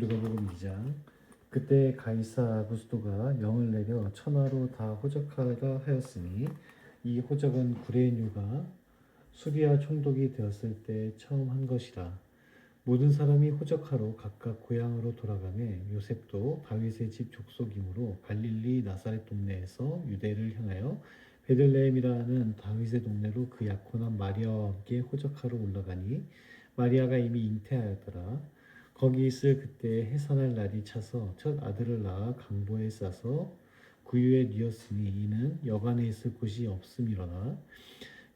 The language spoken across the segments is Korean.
누가복음 2장. 그때 가이사 아구스도가 영을 내려 천하로 다 호적하라 하였으니 이 호적은 구레뉴가 수리아 총독이 되었을 때 처음 한 것이라. 모든 사람이 호적하러 각각 고향으로 돌아가매 요셉도 다윗의 집 족속이므로 갈릴리 나사렛 동네에서 유대를 향하여 베들레헴이라 하는 다윗의 동네로 그 약혼한 마리아와 함께 호적하러 올라가니 마리아가 이미 잉태하였더라. 거기 있을 그때 해산할 날이 차서 첫 아들을 낳아 강보에 싸서 구유에 뉘었으니 이는 여관에 있을 곳이 없음이로라.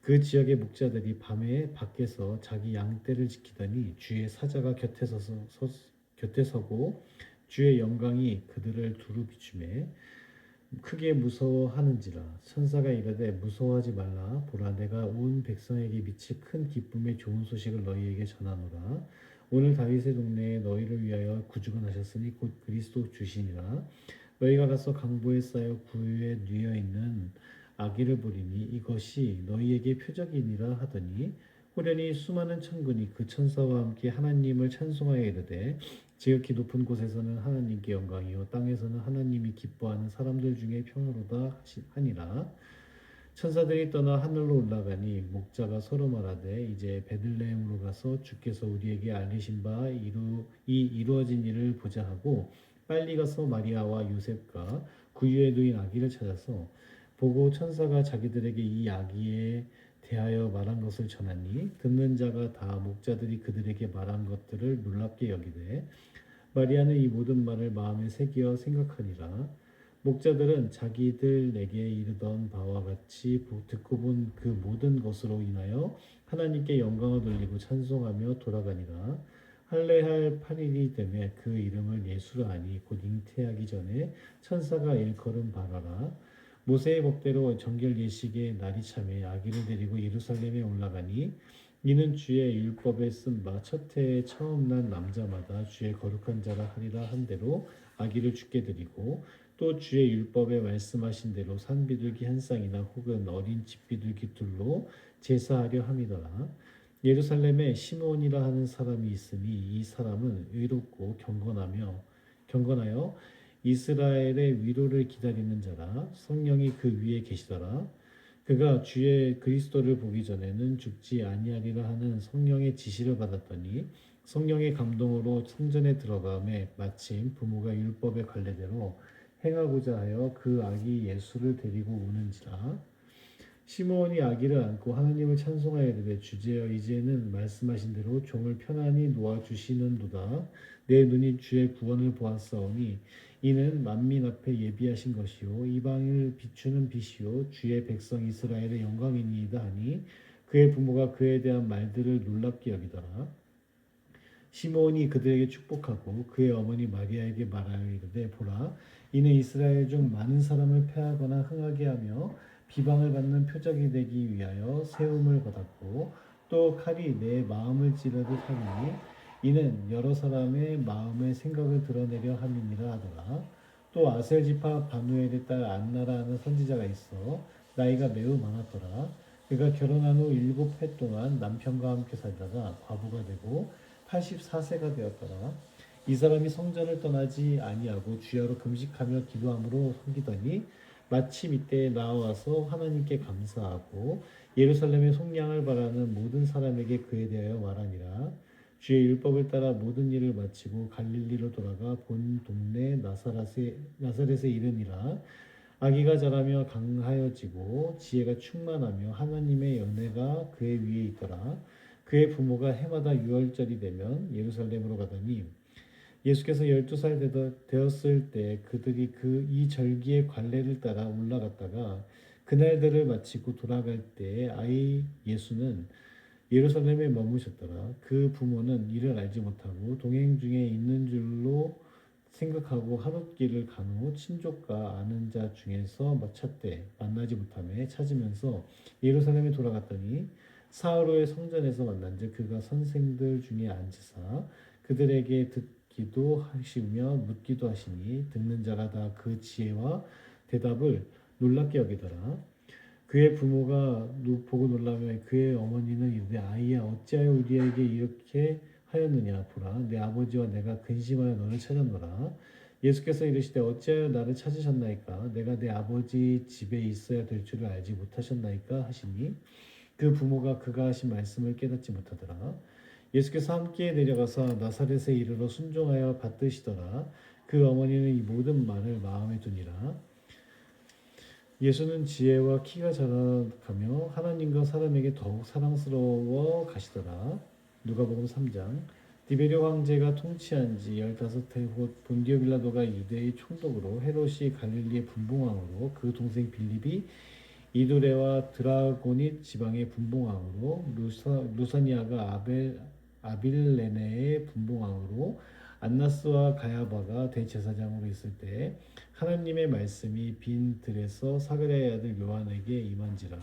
그 지역의 목자들이 밤에 밖에서 자기 양떼를 지키더니 주의 사자가 곁에 서고 주의 영광이 그들을 두루 비추매 크게 무서워하는지라. 천사가 이르되 무서워하지 말라. 보라, 내가 온 백성에게 미칠 큰 기쁨의 좋은 소식을 너희에게 전하노라. 오늘 다윗의 동네에 너희를 위하여 구주가 나셨으니 곧 그리스도 주시니라. 너희가 가서 강보에 쌓여 구유에 뉘어 있는 아기를 보리니 이것이 너희에게 표적이니라 하더니 호련히 수많은 천군이 그 천사와 함께 하나님을 찬송하여 이르되 지극히 높은 곳에서는 하나님께 영광이요 땅에서는 하나님이 기뻐하는 사람들 중에 평화로다 하니라. 천사들이 떠나 하늘로 올라가니 목자가 서로 말하되 이제 베들레헴으로 가서 주께서 우리에게 알리신 바 이루어진 일을 보자 하고 빨리 가서 마리아와 요셉과 구유에 누인 아기를 찾아서 보고 천사가 자기들에게 이 아기에 대하여 말한 것을 전하니 듣는 자가 다 목자들이 그들에게 말한 것들을 놀랍게 여기되 마리아는 이 모든 말을 마음에 새기어 생각하니라. 목자들은 자기들에게 이르던 바와 같이 듣고 본 그 모든 것으로 인하여 하나님께 영광을 돌리고 찬송하며 돌아가니라. 할례할 8일이 되매 그 이름을 예수라 하니 곧 잉태하기 전에 천사가 일컬은 바라라. 모세의 법대로 정결 예식의 날이 참에 아기를 데리고 예루살렘에 올라가니 이는 주의 율법에 쓴 바 첫 해에 처음 난 남자마다 주의 거룩한 자라 하리라 한 대로 아기를 주께 드리고 또 주의 율법에 말씀하신 대로 산비둘기 한 쌍이나 혹은 어린 집비둘기 둘로 제사하려 함이더라. 예루살렘에 시므온이라 하는 사람이 있으니 이 사람은 의롭고 경건하여 이스라엘의 위로를 기다리는 자라. 성령이 그 위에 계시더라. 그가 주의 그리스도를 보기 전에는 죽지 아니하리라 하는 성령의 지시를 받았더니 성령의 감동으로 성전에 들어가매 마침 부모가 율법의 관례대로 행하고자 하여 그 아기 예수를 데리고 오는지라. 시므온이 아기를 안고 하나님을 찬송하여 이르되 주제여 이제는 말씀하신 대로 종을 편안히 놓아 주시는도다. 내 눈이 주의 구원을 보았사오니 이는 만민 앞에 예비하신 것이요 이방을 비추는 빛이요 주의 백성 이스라엘의 영광이니이다 하니 그의 부모가 그에 대한 말들을 놀랍게 여기더라. 시므온이 그들에게 축복하고 그의 어머니 마리아에게 말하여 이르되 보라, 이는 이스라엘 중 많은 사람을 패하거나 흥하게 하며 비방을 받는 표적이 되기 위하여 세움을 받았고 또 칼이 내 마음을 찌르듯 하니 이는 여러 사람의 마음의 생각을 드러내려 함이니라 하더라. 또 아셀 지파 바누엘의 딸 안나라 하는 선지자가 있어 나이가 매우 많았더라. 그가 결혼한 후 7해 동안 남편과 함께 살다가 과부가 되고 84세가 되었더라. 이 사람이 성전을 떠나지 아니하고 주야로 금식하며 기도함으로 섬기더니 마침 이때에 나와서 하나님께 감사하고 예루살렘의 속량을 바라는 모든 사람에게 그에 대하여 말하니라. 주의 율법을 따라 모든 일을 마치고 갈릴리로 돌아가 본 동네 나사렛에 이르니라. 아기가 자라며 강하여지고 지혜가 충만하며 하나님의 연회가 그의 위에 있더라. 그의 부모가 해마다 유월절이 되면 예루살렘으로 가더니 예수께서 12살 되었을 때 그들이 이 절기의 관례를 따라 올라갔다가 그날들을 마치고 돌아갈 때 아이 예수는 예루살렘에 머무셨더라. 그 부모는 이를 알지 못하고 동행 중에 있는 줄로 생각하고 하룻길을 간 후 친족과 아는 자 중에서 찾되 만나지 못하며 찾으면서 예루살렘에 돌아갔더니 사흘 후에 성전에서 만난즉 그가 선생들 중에 앉으사 그들에게 듣기도 하시며 묻기도 하시니 듣는 자가 다 그 지혜와 대답을 놀랍게 여기더라. 그의 부모가 보고 놀라며 그의 어머니는 이르되 아이야 어찌하여 우리에게 이렇게 하였느냐 보라 내 아버지와 내가 근심하여 너를 찾았노라. 예수께서 이르시되 어찌하여 나를 찾으셨나이까 내가 내 아버지 집에 있어야 될 줄을 알지 못하셨나이까 하시니 그 부모가 그가 하신 말씀을 깨닫지 못하더라. 예수께서 함께 내려가서 나사렛에 이르러 순종하여 받드시더라. 그 어머니는 이 모든 말을 마음에 두니라. 예수는 지혜와 키가 자라가며 하나님과 사람에게 더욱 사랑스러워 가시더라. 누가복음 3장. 디베rio 황제가 통치한 지 15해 곧 본디오 빌라도가 유대의 총독으로 헤롯이 갈릴리의 분봉왕으로 그 동생 빌립이 이두레와 드라고닛 지방의 분봉왕으로 루사니아가 아빌레네의 분봉왕으로 안나스와 가야바가 대제사장으로 있을 때 하나님의 말씀이 빈 들에서 사그랴의 아들 요한에게 임한지라.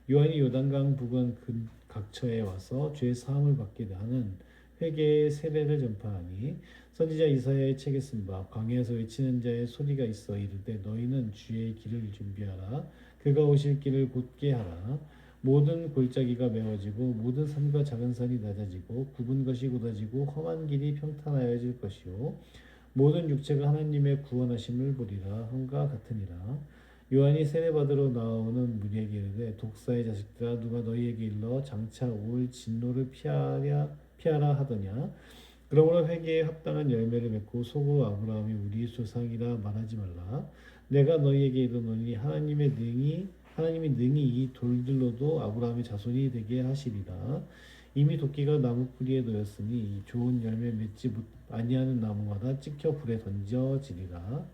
요한이 요단강 부근 각처에 와서 죄 사함을 받게 하는 회개의 세례를 전파하니 선지자 이사야의 책에 쓴 바 광야에서 외치는 자의 소리가 있어 이르되 너희는 주의 길을 준비하라 그가 오실 길을 곧게 하라. 모든 골짜기가 메워지고 모든 산과 작은 산이 낮아지고 굽은 것이 곧아지고 험한 길이 평탄하여질 것이요 모든 육체가 하나님의 구원하심을 보리라 함과 같으니라. 요한이 세례받으러 나오는 무리에게 이르되 독사의 자식들아 누가 너희에게 일러 장차 올 진노를 피하라 하더냐. 그러므로 회개에 합당한 열매를 맺고 속으로 아브라함이 우리의 조상이라 말하지 말라. 내가 너희에게 이르노니 하나님이 능히 이 돌들로도 아브라함의 자손이 되게 하시리라. 이미 도끼가 나무 뿌리에 놓였으니 좋은 열매 맺지 아니하는 나무마다 찍혀 불에 던져지리라.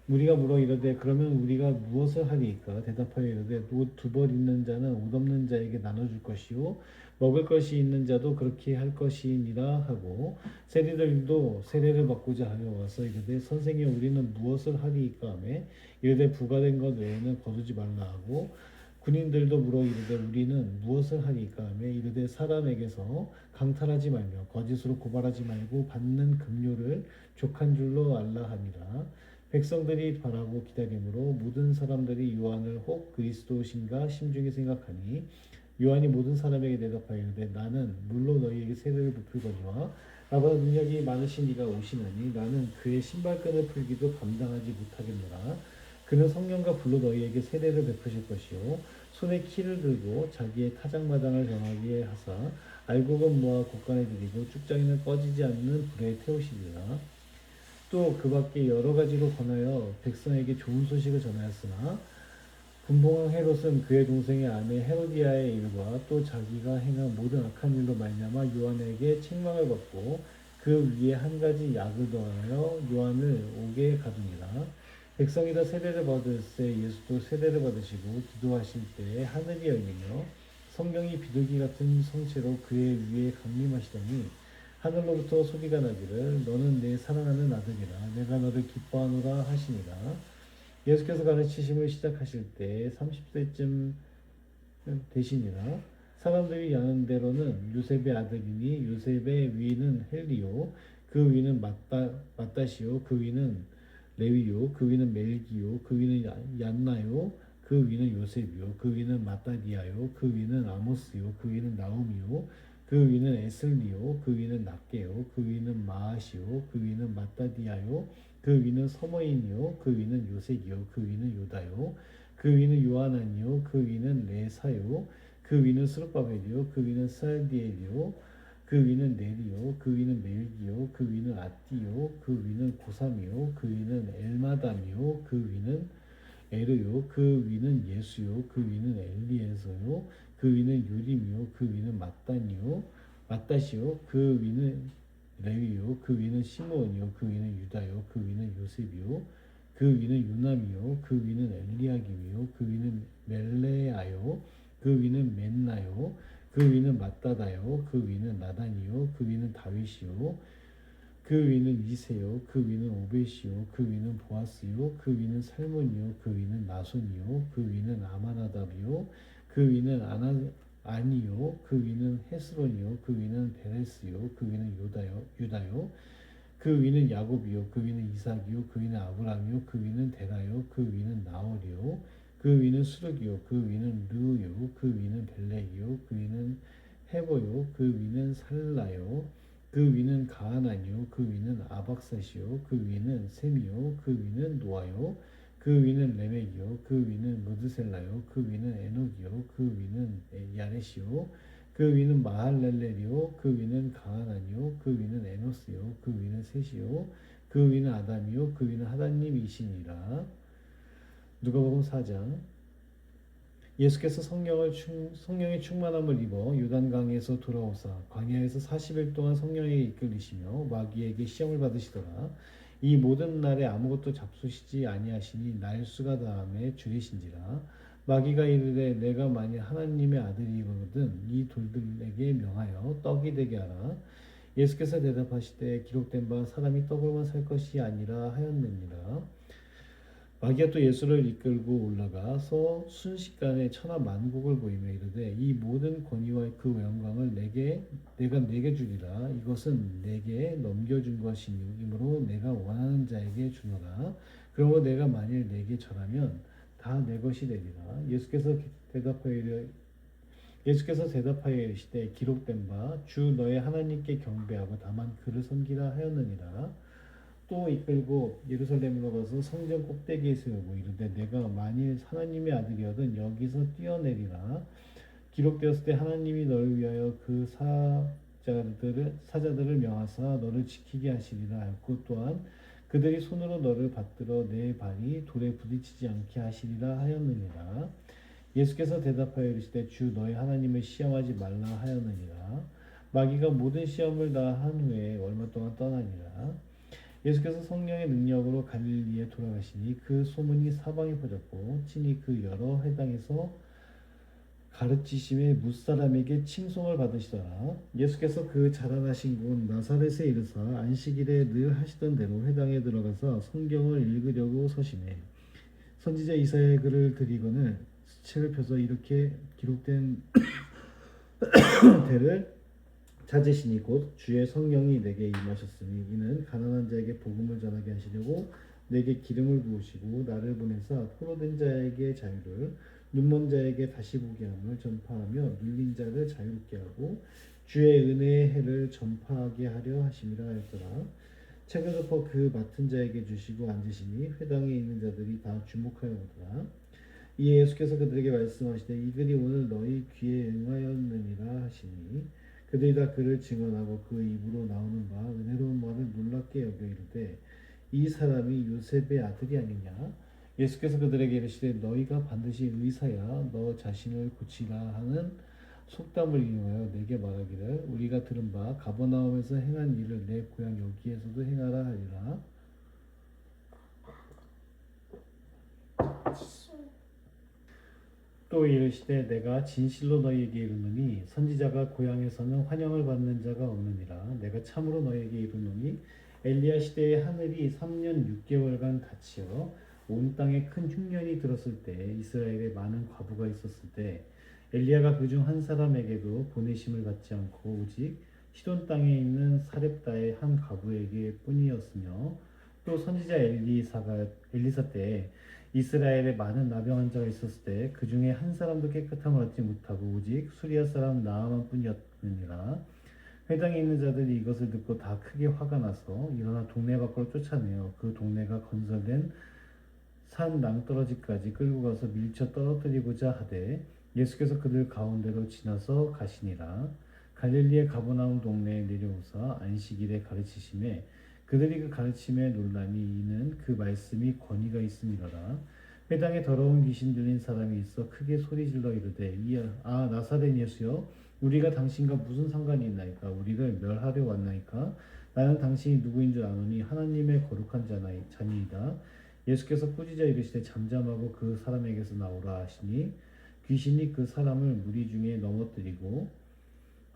무리가 물어 이르되 그러면 우리가 무엇을 하리이까? 대답하여 이르되 옷 두 벌 있는 자는 옷 없는 자에게 나눠줄 것이요 먹을 것이 있는 자도 그렇게 할 것이니라 하고 세리들도 세례를 받고자 하여 와서 이르되 선생님 우리는 무엇을 하리이까 하매 이르되 부과된 것 외에는 거두지 말라 하고 군인들도 물어 이르되 우리는 무엇을 하리이까 하매 이르되 사람에게서 강탈하지 말며 거짓으로 고발하지 말고 받는 급료를 족한 줄로 알라 함이라. 백성들이 바라고 기다림으로 모든 사람들이 요한을 혹 그리스도신가 심중에 생각하니 요한이 모든 사람에게 대답하여 이르되 나는 물로 너희에게 세례를 베풀거니와 나보다 능력이 많으신 이가 오시나니 나는 그의 신발끈을 풀기도 감당하지 못하겠노라. 그는 성령과 불로 너희에게 세례를 베푸실 것이요 손에 키를 들고 자기의 타작마당을 정하게 하사 알곡은 모아 곳간에 들이고 쭉장이는 꺼지지 않는 불에 태우시리라. 또 그 밖에 여러 가지로 권하여 백성에게 좋은 소식을 전하였으나 분봉왕 헤롯은 그의 동생의 아내 헤로디아의 일과 또 자기가 행한 모든 악한 일로 말미암아 요한에게 책망을 받고 그 위에 한 가지 약을 더하여 요한을 옥에 가두니라. 백성이 다 세례를 받을새 예수도 세례를 받으시고 기도하실 때에 하늘이 열리며 성경이 비둘기 같은 성체로 그의 위에 강림하시더니 하늘로부터 소리가 나기를 너는 내 사랑하는 아들이라 내가 너를 기뻐하노라 하시니라. 예수께서 가르치심을 시작하실 때 30세쯤 되시니라. 사람들이 아는 대로는 요셉의 아들이니 요셉의 위는 헬리요 그 위는 마따시요 그 위는 레위요 그 위는 멜기요 그 위는 얀나요 그 위는 요셉이요 그 위는 마따디아요 그 위는 아모스요 그 위는 나움이요 그 위는 에슬리요 그 위는 낫게요 그 위는 마아시요 그 위는 마따디아요 그 위는 서머인이요 그 위는 요색이요 그 위는 요다요 그 위는 요하나니요 그 위는 레사요 그 위는 스룹바벨이요 그 위는 살디엘이요 그 위는 네리요 그 위는 멜기요 그 위는 아띠요 그 위는 고삼이요 그 위는 엘마담이요 그 위는 에르요 그 위는 예수요 그 위는 엘리에서요 그 위는 요림이요 그 위는 마따시요 그 위는 레위요 그 위는 시므온이요 그 위는 유다요 그 위는 요셉이요 그 위는 요남이요 그 위는 엘리야김이요 그 위는 멜레아요 그 위는 맨나요 그 위는 마따다요 그 위는 나단이요 그 위는 다윗이요 그 위는 이세요 그 위는 오벳이요 그 위는 보아스요 그 위는 살몬이요 그 위는 나손이요 그 위는 아마나답이요 그 위는 아니요 그 위는 헤스론이요 그 위는 베레스요 그 위는 유다요 그 위는 야곱이요 그 위는 이삭이요 그 위는 아브라함이요 그 위는 데라요 그 위는 나홀이요 그 위는 수르기요 그 위는 르요 그 위는 벨렉이요 그 위는 헤보요 그 위는 살라요 그 위는 가하나니요 그 위는 아박사시요 그 위는 셈이요 그 위는 노아요 그 위는 레멕이요 그 위는 무드셀라요 그 위는 에녹이요 그 위는 야렛이요 그 위는 마할렐렐이요 그 위는 가하나니요 그 위는 에노스요 그 위는 셋이요 그 위는 아담이요 그 위는 하나님이시니라. 누가복음 4장. 예수께서 성령의 충만함을 입어 요단강에서 돌아오사 광야에서 40일 동안 성령에 이끌리시며 마귀에게 시험을 받으시더라. 이 모든 날에 아무것도 잡수시지 아니하시니 날수가 다함에 줄이신지라. 마귀가 이르되 내가 만일 하나님의 아들이거든 이 돌들에게 명하여 떡이 되게 하라. 예수께서 대답하시되 기록된 바 사람이 떡으로만 살 것이 아니라 하였느니라. 마귀가 또 예수를 이끌고 올라가서 순식간에 천하 만국을 보이며 이르되 이 모든 권위와 그 영광을 내가 내게 주리라. 이것은 내게 넘겨준 것이므로 내가 원하는 자에게 주노라. 그러므로 내가 만일 내게 절하면 다 내 것이 되리라. 예수께서 대답하여 이르시되 기록된 바 주 너의 하나님께 경배하고 다만 그를 섬기라 하였느니라. 또 이끌고 예루살렘으로 가서 성전 꼭대기에 세우고 이르되 내가 만일 하나님의 아들이거든 여기서 뛰어내리라. 기록되었을 때 하나님이 너를 위하여 그 사자들을 명하사 너를 지키게 하시리라 하였고 또한 그들이 손으로 너를 받들어 내 발이 돌에 부딪히지 않게 하시리라 하였느니라. 예수께서 대답하여 이르시되 주 너의 하나님을 시험하지 말라 하였느니라. 마귀가 모든 시험을 다 한 후에 얼마 동안 떠나니라. 예수께서 성령의 능력으로 갈릴리에 돌아가시니 그 소문이 사방에 퍼졌고 친히 그 여러 회당에서 가르치심에 무사람에게 칭송을 받으시더라. 예수께서 그 자라나신 곳 나사렛에 이르사 안식일에 늘 하시던 대로 회당에 들어가서 성경을 읽으려고 서심해 선지자 이사야의 글을 들이거늘 책을 펴서 이렇게 기록된 대를 찾으시니 곧 주의 성령이 내게 임하셨으니 이는 가난한 자에게 복음을 전하게 하시려고 내게 기름을 부으시고 나를 보내사 포로된 자에게 자유를 눈먼 자에게 다시 보게 함을 전파하며 눌린 자를 자유롭게 하고 주의 은혜의 해를 전파하게 하려 하심이라 하였더라. 책을 덮어 그 맡은 자에게 주시고 앉으시니 회당에 있는 자들이 다 주목하여 보더라. 이에 예수께서 그들에게 말씀하시되 이 글이 오늘 너희 귀에 응하였느니라 하시니 그들이 다 그를 증언하고 그 입으로 나오는 바 은혜로운 말을 놀랍게 여겨 이르되 이 사람이 요셉의 아들이 아니냐. 예수께서 그들에게 이르시되 너희가 반드시 의사야 너 자신을 고치라 하는 속담을 인용하여 내게 말하기를 우리가 들은 바 가버나움에서 행한 일을 내 고향 여기에서도 행하라 하리라. 또 이르시되 내가 진실로 너희에게 이르노니 선지자가 고향에서는 환영을 받는 자가 없느니라. 내가 참으로 너희에게 이르노니 엘리야 시대에 하늘이 3년 6개월간 닫히어 온 땅에 큰 흉년이 들었을 때 이스라엘에 많은 과부가 있었을 때 엘리야가 그중 한 사람에게도 보내심을 받지 않고 오직 시돈 땅에 있는 사렙다의 한 과부에게 뿐이었으며 또 선지자 엘리사 때에 이스라엘에 많은 나병 환자가 있었을 때 그 중에 한 사람도 깨끗함을 얻지 못하고 오직 수리아 사람 나아만 뿐이었느니라. 회당에 있는 자들이 이것을 듣고 다 크게 화가 나서 일어나 동네 밖으로 쫓아내어 그 동네가 건설된 산 낭떠러지까지 끌고 가서 밀쳐 떨어뜨리고자 하되 예수께서 그들 가운데로 지나서 가시니라. 갈릴리의 가버나움 동네에 내려오사 안식일에 가르치심에 그들이 그 가르침에 놀라니 이는 그 말씀이 권위가 있음이로라. 회당에 더러운 귀신 들린 사람이 있어 크게 소리질러 이르되 나사렛 예수여 우리가 당신과 무슨 상관이 있나이까. 우리를 멸하려 왔나이까. 나는 당신이 누구인 줄 아노니 하나님의 거룩한 자니이다. 예수께서 꾸짖어 이르시되 잠잠하고 그 사람에게서 나오라 하시니 귀신이 그 사람을 무리 중에 넘어뜨리고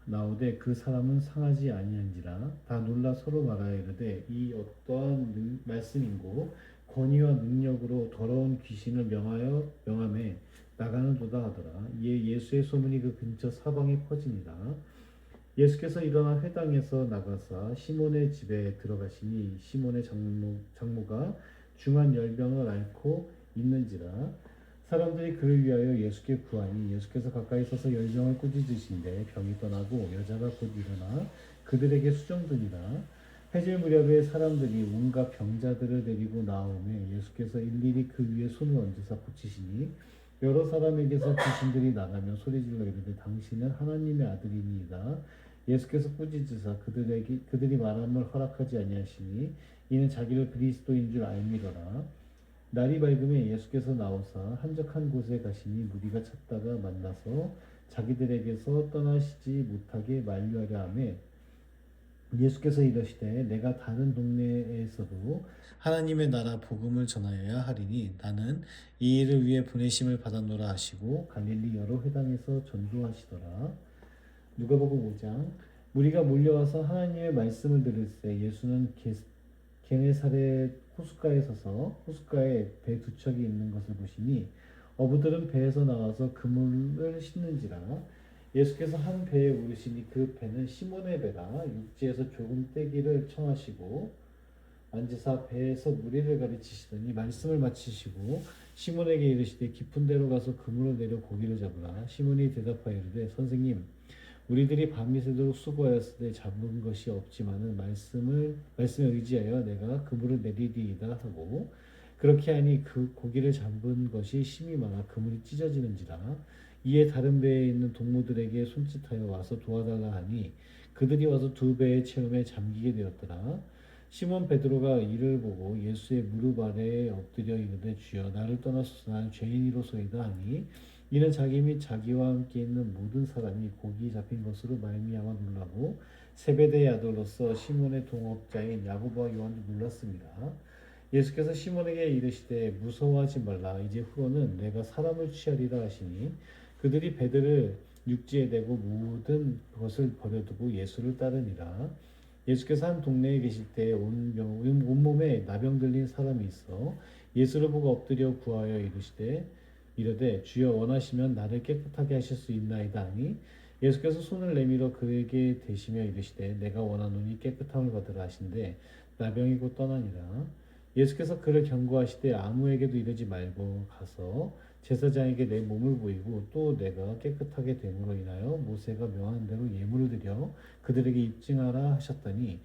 나오되 그 사람은 상하지 아니한지라. 다 놀라 서로 말하여 이르되 이 어떠한 말씀인고 권위와 능력으로 더러운 귀신을 명함에 나가는도다 하더라. 이에 예수의 소문이 그 근처 사방에 퍼지니라. 예수께서 일어나 회당에서 나가사 시몬의 집에 들어가시니 시몬의 장모가 중한 열병을 앓고 있는지라. 사람들이 그를 위하여 예수께 구하니 예수께서 가까이 서서 열병을 꾸짖으신데 병이 떠나고 여자가 곧 일어나 그들에게 수종드니라. 해질 무렵에 사람들이 온갖 병자들을 데리고 나오매 예수께서 일일이 그 위에 손을 얹으사 고치시니 여러 사람에게서 귀신들이 나가며 소리질러 이르되 당신은 하나님의 아들이니이다. 예수께서 꾸짖으사 그들이 말함을 허락하지 아니하시니 이는 자기를 그리스도인 줄 알미러라. 날이 밝음에 예수께서 나오사 한적한 곳에 가시니 무리가 찾다가 만나서 자기들에게서 떠나시지 못하게 만류하려 하매 예수께서 이르시되 내가 다른 동네에서도 하나님의 나라 복음을 전하여야 하리니 나는 이 일을 위해 보내심을 받았노라 하시고 갈릴리 여러 회당에서 전도하시더라. 누가복음 5장. 무리가 몰려와서 하나님의 말씀을 들을새 예수는 게네사렛 호숫가에 서서 호숫가에 배 두 척이 있는 것을 보시니 어부들은 배에서 나와서 그물을 싣는지라. 예수께서 한 배에 오르시니 그 배는 시몬의 배라. 육지에서 조금 떼기를 청하시고 앉으사 배에서 무리를 가르치시더니 말씀을 마치시고 시몬에게 이르시되 깊은 데로 가서 그물을 내려 고기를 잡으라. 시몬이 대답하여 이르되 선생님 우리들이 밤이새도록 수고하였으되 잡은 것이 없지만은 말씀에 의지하여 내가 그물을 내리리이다 하고 그렇게 하니 그 고기를 잡은 것이 심히 많아 그물이 찢어지는지라. 이에 다른 배에 있는 동무들에게 손짓하여 와서 도와달라 하니 그들이 와서 두 배의 채움에 잠기게 되었더라. 시몬 베드로가 이를 보고 예수의 무릎 아래에 엎드려 이르되 주여 나를 떠나소서 나는 죄인이로소이다 하니 이는 자기 및 자기와 함께 있는 모든 사람이 고기 잡힌 것으로 말미암아 놀라고 세베대의 아들로서 시몬의 동업자인 야고보와 요한도 놀랐습니다. 예수께서 시몬에게 이르시되 무서워하지 말라 이제 후로는 내가 사람을 취하리라 하시니 그들이 배들을 육지에 대고 모든 것을 버려두고 예수를 따르니라. 예수께서 한 동네에 계실 때 온몸에 나병 들린 사람이 있어 예수를 보고 엎드려 구하여 이르되 주여 원하시면 나를 깨끗하게 하실 수 있나이다 하니 예수께서 손을 내밀어 그에게 대시며 이르시되 내가 원하노니 깨끗함을 받으라 하신대 나병이 곧 떠나니라. 예수께서 그를 경고하시되 아무에게도 이르지 말고 가서 제사장에게 내 몸을 보이고 또 내가 깨끗하게 됨으로 인하여 모세가 명한 대로 예물을 드려 그들에게 입증하라 하셨더니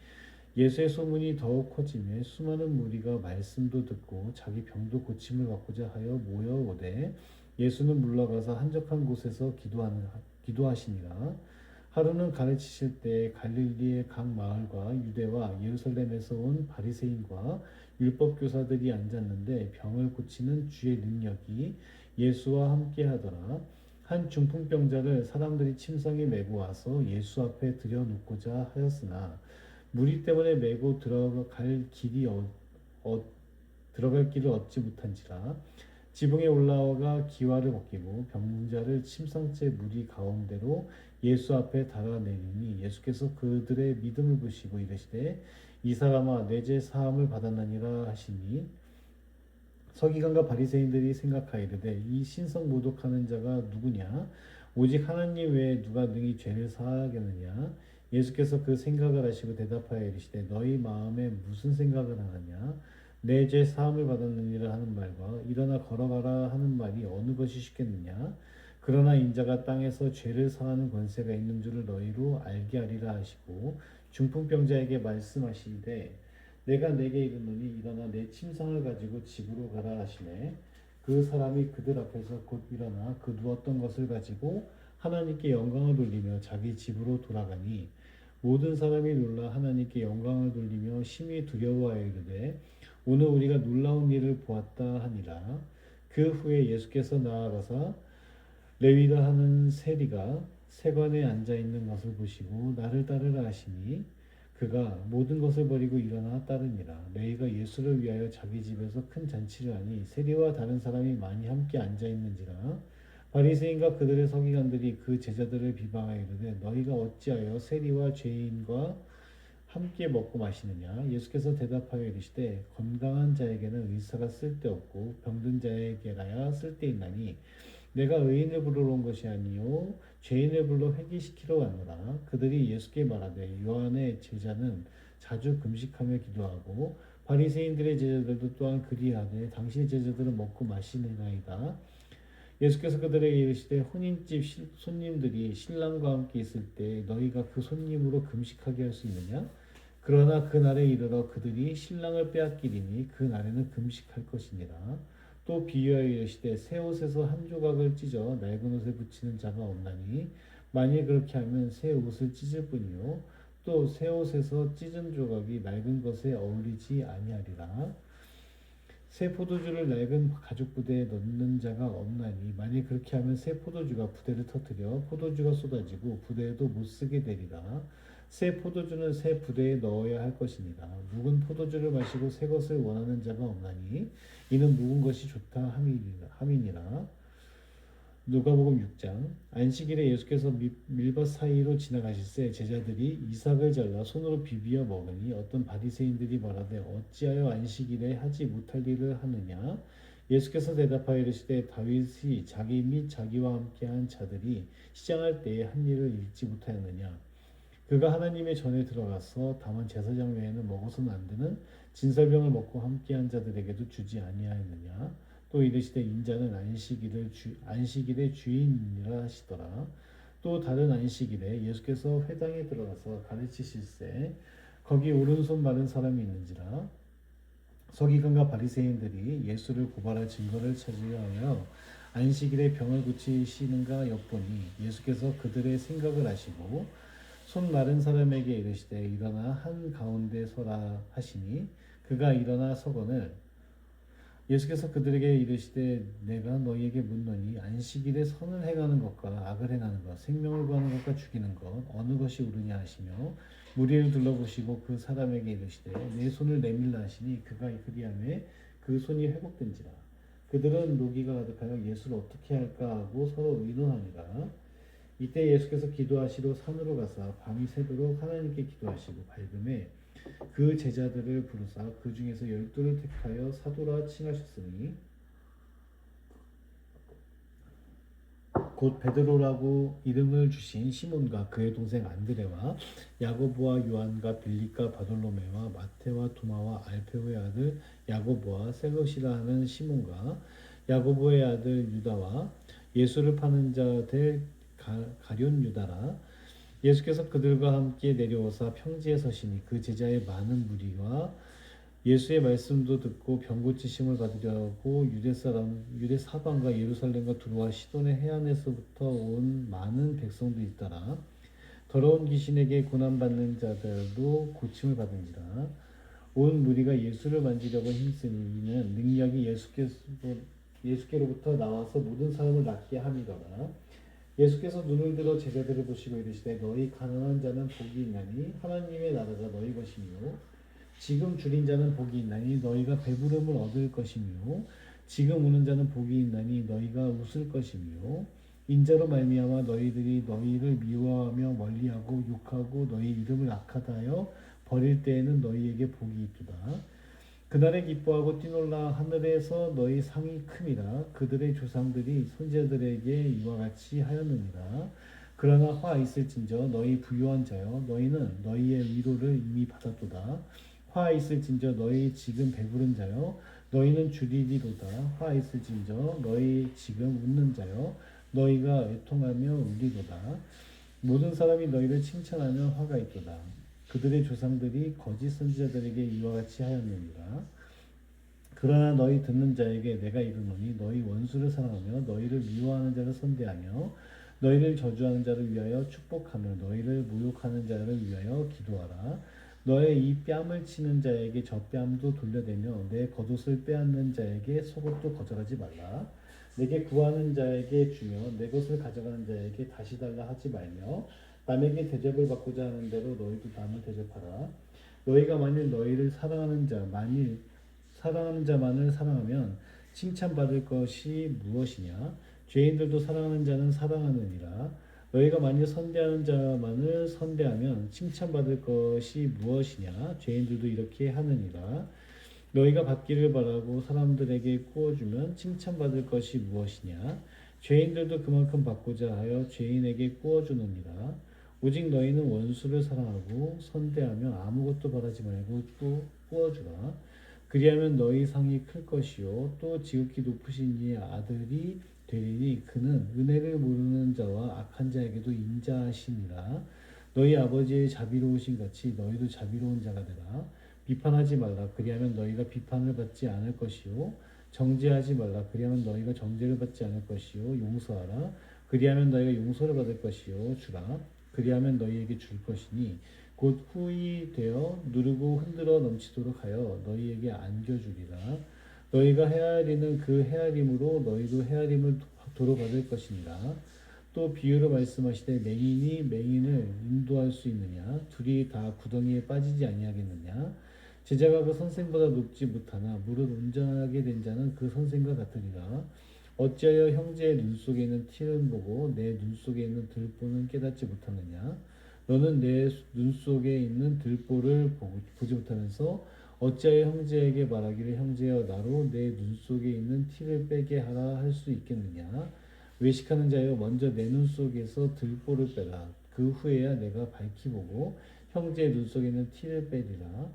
예수의 소문이 더욱 커지며 수많은 무리가 말씀도 듣고 자기 병도 고침을 받고자 하여 모여오되 예수는 물러가서 한적한 곳에서 기도하시니라. 하루는 가르치실 때 갈릴리의 각 마을과 유대와 예루살렘에서 온 바리새인과 율법 교사들이 앉았는데 병을 고치는 주의 능력이 예수와 함께 하더라. 한 중풍병자를 사람들이 침상에 메고 와서 예수 앞에 들여놓고자 하였으나 무리 때문에 메고 들어갈 길을 얻지 못한지라. 지붕에 올라가 기와를 벗기고 병자를 침상째 무리 가운데로 예수 앞에 달아내리니 예수께서 그들의 믿음을 보시고 이르시되 이 사람아 내 죄 사함을 받았느니라 하시니 서기관과 바리새인들이 생각하이르되 이 신성 모독하는 자가 누구냐 오직 하나님 외에 누가 능히 죄를 사하겠느냐. 예수께서 그 생각을 아시고 대답하여 이르시되 너희 마음에 무슨 생각을 하느냐 내 죄 사함을 받았느니라 하는 말과 일어나 걸어가라 하는 말이 어느 것이 쉽겠느냐. 그러나 인자가 땅에서 죄를 사하는 권세가 있는 줄을 너희로 알게 하리라 하시고 중풍병자에게 말씀하시되 내가 내게 이르노니 일어나 내 침상을 가지고 집으로 가라 하시매 그 사람이 그들 앞에서 곧 일어나 그 누웠던 것을 가지고 하나님께 영광을 돌리며 자기 집으로 돌아가니 모든 사람이 놀라 하나님께 영광을 돌리며 심히 두려워하여 이르되 오늘 우리가 놀라운 일을 보았다 하니라. 그 후에 예수께서 나아가사 레위라 하는 세리가 세관에 앉아 있는 것을 보시고 나를 따르라 하시니 그가 모든 것을 버리고 일어나 따르니라. 레위가 예수를 위하여 자기 집에서 큰 잔치를 하니 세리와 다른 사람이 많이 함께 앉아 있는지라. 바리새인과 그들의 서기관들이 그 제자들을 비방하여 이르되 너희가 어찌하여 세리와 죄인과 함께 먹고 마시느냐. 예수께서 대답하여 이르시되 건강한 자에게는 의사가 쓸데없고 병든 자에게라야 쓸데있나니 내가 의인을 부르러 온 것이 아니요 죄인을 불러 회개시키러 왔노라. 그들이 예수께 말하되 요한의 제자는 자주 금식하며 기도하고 바리새인들의 제자들도 또한 그리하되 당신의 제자들은 먹고 마시느나이다. 예수께서 그들에게 이르시되 혼인집 손님들이 신랑과 함께 있을 때 너희가 그 손님으로 금식하게 할 수 있느냐? 그러나 그 날에 이르러 그들이 신랑을 빼앗기리니 그 날에는 금식할 것이니라. 또 비유하여 이르시되 새 옷에서 한 조각을 찢어 낡은 옷에 붙이는 자가 없나니 만일 그렇게 하면 새 옷을 찢을 뿐이요 또 새 옷에서 찢은 조각이 낡은 것에 어울리지 아니하리라. 새 포도주를 낡은 가죽 부대에 넣는 자가 없나니 만일 그렇게 하면 새 포도주가 부대를 터뜨려 포도주가 쏟아지고 부대에도 못 쓰게 되리라. 새 포도주는 새 부대에 넣어야 할 것이니라. 묵은 포도주를 마시고 새 것을 원하는 자가 없나니 이는 묵은 것이 좋다 함이니라. 누가복음 6장. 안식일에 예수께서 밀밭 사이로 지나가실새 제자들이 이삭을 잘라 손으로 비비어 먹으니 어떤 바리새인들이 말하되 어찌하여 안식일에 하지 못할 일을 하느냐. 예수께서 대답하여 이르시되 다윗이 자기 및 자기와 함께한 자들이 시장할 때에 한 일을 잊지 못하였느냐. 그가 하나님의 전에 들어가서 다만 제사장 외에는 먹어서는 안 되는 진설병을 먹고 함께한 자들에게도 주지 아니하였느냐. 또 이르시되 인자는 안식일의 주인이라 하시더라. 또 다른 안식일에 예수께서 회당에 들어가서 가르치실새 거기 오른손 마른 사람이 있는지라. 서기관과 바리새인들이 예수를 고발할 증거를 찾으려 하여 안식일에 병을 고치시는가 엿보니 예수께서 그들의 생각을 아시고 손 마른 사람에게 이르시되 일어나 한 가운데 서라 하시니 그가 일어나 서거늘 예수께서 그들에게 이르시되 내가 너희에게 묻노니 안식일에 선을 행하는 것과 악을 행하는 것 생명을 구하는 것과 죽이는 것 어느 것이 옳으냐 하시며 무리를 둘러보시고 그 사람에게 이르시되 내 손을 내밀라 하시니 그가 그리하매 그 손이 회복된지라. 그들은 노기가 가득하여 예수를 어떻게 할까 하고 서로 의논하니라. 이때 예수께서 기도하시러 산으로 가사 밤이 새도록 하나님께 기도하시고 밝음에 그 제자들을 부르사 그 중에서 12를 택하여 사도라 칭하셨으니 곧 베드로라고 이름을 주신 시몬과 그의 동생 안드레와 야고보와 요한과 빌립과 바돌로메와 마테와 도마와 알페오의 아들 야고보와 셀롯이라 하는 시몬과 야고보의 아들 유다와 예수를 파는 자 될 가룟 유다라. 예수께서 그들과 함께 내려오사 평지에 서시니 그 제자의 많은 무리와 예수의 말씀도 듣고 병 고치심을 받으려고 유대 사방과 예루살렘과 두로와 시돈의 해안에서부터 온 많은 백성도 있더라. 더러운 귀신에게 고난 받는 자들도 고침을 받으니라. 온 무리가 예수를 만지려고 힘쓰니 이는 능력이 예수께로부터 나와서 모든 사람을 낫게 함이더라. 예수께서 눈을 들어 제자들을 보시고 이르시되 너희 가난한 자는 복이 있나니 하나님의 나라가 너희 것이며 지금 줄인 자는 복이 있나니 너희가 배부름을 얻을 것이며 지금 우는 자는 복이 있나니 너희가 웃을 것이며 인자로 말미암아 너희들이 너희를 미워하며 멀리하고 욕하고 너희 이름을 악하다 하여 버릴 때에는 너희에게 복이 있도다. 그날에 기뻐하고 뛰놀라 하늘에서 너희 상이 큼이라. 그들의 조상들이 손자들에게 이와 같이 하였느니라. 그러나 화 있을진저 너희 부유한 자여 너희는 너희의 위로를 이미 받았도다. 화 있을진저 너희 지금 배부른 자여 너희는 줄이리로다. 화 있을진저 너희 지금 웃는 자여 너희가 애통하며 울리로다. 모든 사람이 너희를 칭찬하면 화가 있도다. 그들의 조상들이 거짓 선지자들에게 이와 같이 하였느니라. 그러나 너희 듣는 자에게 내가 이르노니 너희 원수를 사랑하며 너희를 미워하는 자를 선대하며 너희를 저주하는 자를 위하여 축복하며 너희를 모욕하는 자를 위하여 기도하라. 너의 이 뺨을 치는 자에게 저 뺨도 돌려대며 내 겉옷을 빼앗는 자에게 속옷도 거절하지 말라. 내게 구하는 자에게 주며 내 것을 가져가는 자에게 다시 달라 하지 말며 남에게 대접을 받고자 하는 대로 너희도 남을 대접하라. 너희가 만일 너희를 사랑하는 자만을 사랑하면 칭찬받을 것이 무엇이냐? 죄인들도 사랑하는 자는 사랑하느니라. 너희가 만일 선대하는 자만을 선대하면 칭찬받을 것이 무엇이냐? 죄인들도 이렇게 하느니라. 너희가 받기를 바라고 사람들에게 꾸어주면 칭찬받을 것이 무엇이냐? 죄인들도 그만큼 받고자 하여 죄인에게 꾸어주느니라. 오직 너희는 원수를 사랑하고 선대하며 아무것도 바라지 말고 또 꾸어주라. 그리하면 너희 상이 클 것이요 또 지극히 높으신 이의 아들이 되리니 그는 은혜를 모르는 자와 악한 자에게도 인자하시니라. 너희 아버지의 자비로우신 같이 너희도 자비로운 자가 되라. 비판하지 말라. 그리하면 너희가 비판을 받지 않을 것이요. 정죄하지 말라. 그리하면 너희가 정죄를 받지 않을 것이요. 용서하라. 그리하면 너희가 용서를 받을 것이요. 주라. 그리하면 너희에게 줄 것이니 곧 후히 되어 누르고 흔들어 넘치도록 하여 너희에게 안겨주리라. 너희가 헤아리는 그 헤아림으로 너희도 헤아림을 도로 받을 것이니라. 또 비유로 말씀하시되 맹인이 맹인을 인도할 수 있느냐? 둘이 다 구덩이에 빠지지 아니하겠느냐? 제자가 그 선생보다 높지 못하나 무릇 온전하게 된 자는 그 선생과 같으리라. 어찌하여 형제의 눈 속에 있는 티를 보고 내 눈 속에 있는 들보는 깨닫지 못하느냐? 너는 내 눈 속에 있는 들보를 보지 못하면서 어찌하여 형제에게 말하기를 형제여 나로 내 눈 속에 있는 티를 빼게 하라 할 수 있겠느냐? 외식하는 자여 먼저 내 눈 속에서 들보를 빼라. 그 후에야 내가 밝히 보고 형제의 눈 속에 있는 티를 빼리라.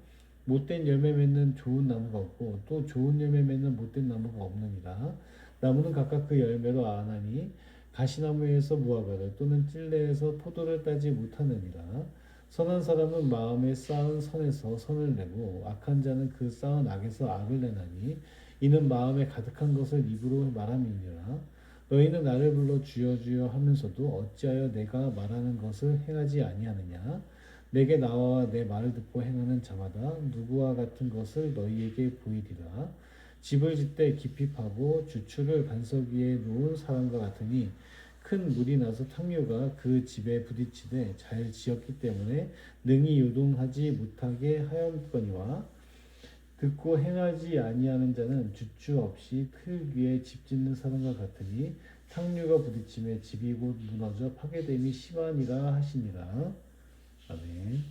못된 열매 맺는 좋은 나무가 없고 또 좋은 열매 맺는 못된 나무가 없느니라. 나무는 각각 그 열매로 아나니 가시나무에서 무화과를 또는 찔레에서 포도를 따지 못하느니라. 선한 사람은 마음에 쌓은 선에서 선을 내고 악한 자는 그 쌓은 악에서 악을 내나니 이는 마음에 가득한 것을 입으로 말함이니라. 너희는 나를 불러 주여 주여 하면서도 어찌하여 내가 말하는 것을 행하지 아니하느냐? 내게 나와 내 말을 듣고 행하는 자마다 누구와 같은 것을 너희에게 보이리라. 집을 짓되 깊이 파고 주추를 반석 위에 놓은 사람과 같으니 큰 물이 나서 탕류가 그 집에 부딪히되 잘 지었기 때문에 능히 요동하지 못하게 하였거니와 듣고 행하지 아니하는 자는 주추 없이 틀 위에 집 짓는 사람과 같으니 탕류가 부딪힘에 집이 곧 무너져 파괴됨이 심하니라 하시니라. 아멘.